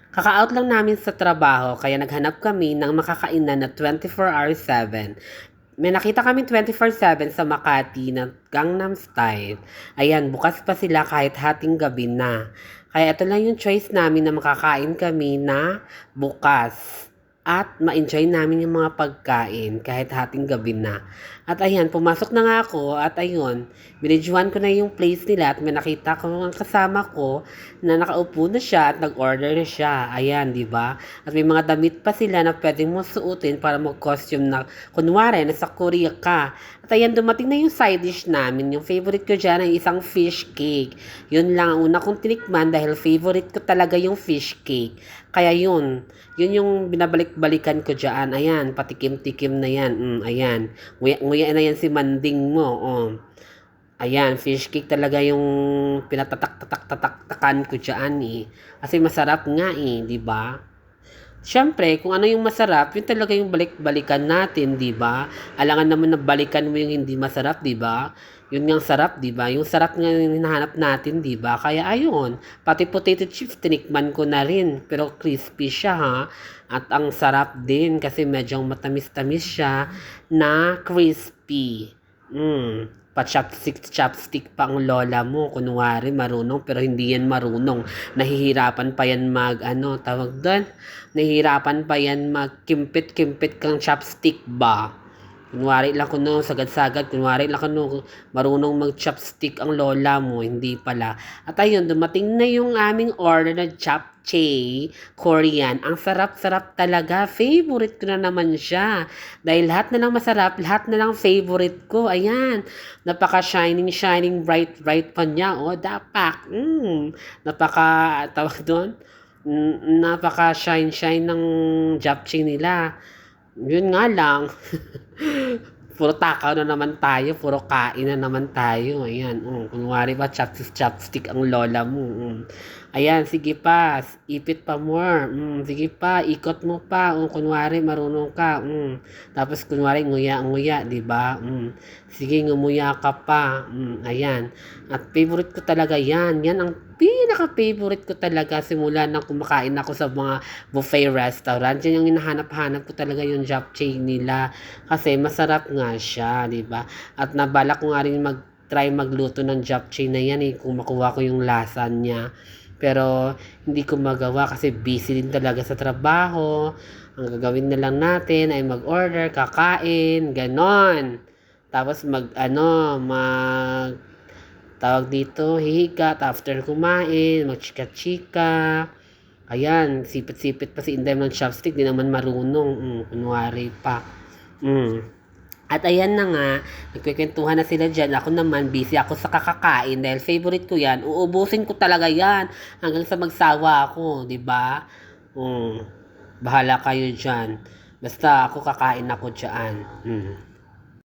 Kaka-out lang namin sa trabaho kaya naghanap kami ng makakainan na 24/7. May nakita kami 24/7 sa Makati na Gangnam Style. Ayan, bukas pa sila kahit hating gabi na. Kaya ito lang yung choice namin na makakain kami na bukas. At ma-enjoy namin yung mga pagkain kahit hating gabi na. At ayan, pumasok na nga ako at ayun, binidyohan ko na yung place nila at may nakita ko ang kasama ko na nakaupo na siya at nag-order na siya. Ayan, di ba? At may mga damit pa sila na pwedeng mo suotin para mag-costume na kunwari nasa Korea ka. At ayan, dumating na yung side dish namin. Yung favorite ko dyan ay isang fish cake. Yun lang ang una kong tinikman dahil favorite ko talaga yung fish cake. Kaya yun yung binabalik-balikan ko dyan. Ayan, patikim-tikim na yan. Ayan, nguya-nguya na yan si Manding mo. Oh. Ayan, fish cake talaga yung pinatatak-tatak-tatak-takan ko dyan eh. Kasi masarap nga eh, di ba? Siyempre, kung ano yung masarap, yun talaga yung balik-balikan natin, di ba? Alangan naman na balikan mo yung hindi masarap, di ba? Yun nga ang sarap, di ba? Yung sarap nga yung hinahanap natin, di ba? Kaya ayun, pati potato chips tinikman ko na rin, pero crispy siya ha. At ang sarap din kasi medyo matamis-tamis siya na crispy. Pa-chopstick pa ang lola mo. Kunwari, marunong, pero hindi yan marunong. Nahihirapan pa yan tawag doon? Nahihirapan pa yan magkimpit-kimpit kang chopstick ba? Kunwari lang kuno, sagad-sagad. Kunwari lang kuno, marunong mag-chopstick ang lola mo. Hindi pala. At ayun, dumating na yung aming order na japchae Korean. Ang sarap-sarap talaga. Favorite ko na naman siya. Dahil lahat na lang masarap, lahat na lang favorite ko. Ayan, napaka-shining, bright pa niya. O, dapak. Tawag doon? Napaka-shine ng japchae nila. Yun nga lang. Puro takaw na naman tayo, puro kain na naman tayo. Ayan, kunwari ba chopstick ang lola mo. Ayan, sige pa, ipit pa more. Sige pa, ikot mo pa. Kunwari marunong ka. Tapos kunwari nguya-nguya, 'di ba? Sige, ngumuya ka pa. Ayan. At favorite ko talaga 'yan. Yan ang pinaka-favorite ko talaga simula nang kumakain ako sa mga buffet restaurant. Yan yung hinahanap-hanap ko talaga yung japchae nila kasi masarap nga siya, 'di ba? At nabalak ko nga rin try magluto ng japchae na yan kung makuha ko yung lasa niya. Pero hindi ko magawa kasi busy din talaga sa trabaho. Ang gagawin na lang natin ay mag-order, kakain, ganon. Tapos tawag dito, hihiga, after kumain, magchika-chika. Ayan, sipit-sipit pa si Inday ng chopstick, di naman marunong. Kunwari pa. At ayan na nga, nagkikwentuhan na sila dyan. Ako naman, busy ako sa kakakain dahil favorite ko yan. Uubusin ko talaga yan hanggang sa magsawa ako, di ba? Bahala kayo dyan. Basta ako kakain ako dyan.